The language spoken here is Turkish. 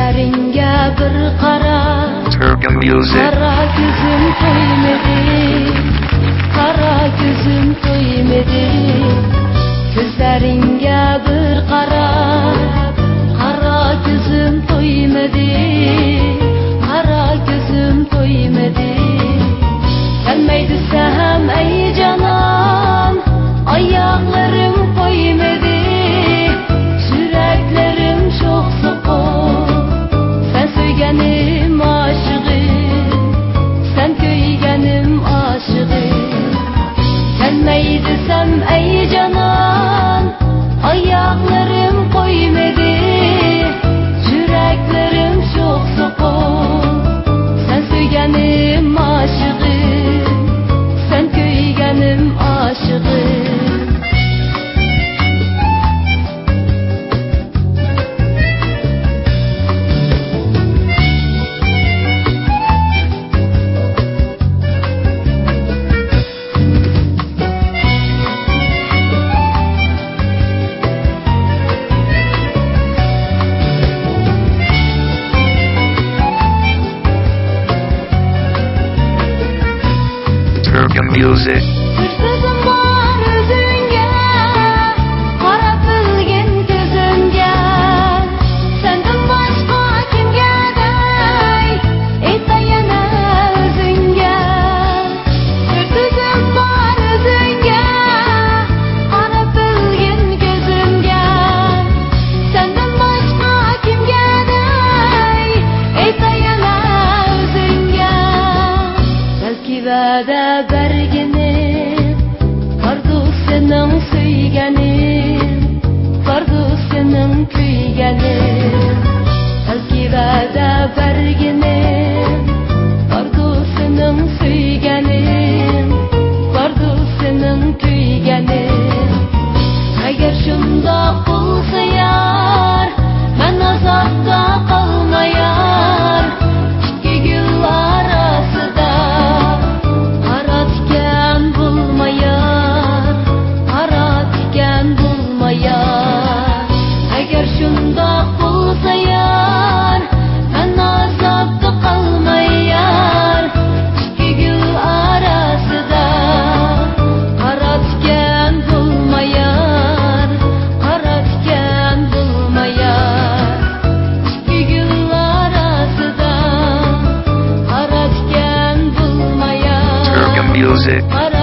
Gözleringə bir qara, Turgan music. qara gözüm toymadı, qara gözüm toymadı. Gözleringə bir qara, qara gözüm toymadı, qara gözüm toymadı. Gelmeydi sen ey canan, ayaklarım koymadı. Yüreklerim çok soğuk, sen söylenim aşığım, sen köygenim aşığım. Gelmeydi sen ey canan, ayaklarım koymadı. Yüreklerim çok soğuk, sen söylenim aşığım, sen köygenim aşığım. Turgan music. Hırsızım var özünge, qarab bilgin gözünge. Senden başqa kimge dey, aytayana özünge. Hırsızım var özünge, qarab bilgin gözünge. Senden başqa kimge dey, aytayana özünge. Belki vədə berginim, vardı senin söygenim, vardı senin köygenim. Belki vədə berginim, vardı senin söygenim, vardı senin köygenim. Eğer şundaq bulsa yar, mən azapta qalmayar. İki gül arasıda qara tikan bulmayar, qara tikan bulmayar. Eğer şundaq bulsa yar, mən azapta qalmayar. İki gül arasıda qara tikan bulmayar, qara tikan bulmayar. İki gül arasıda qara tikan bulmayar. Turgan music. Qara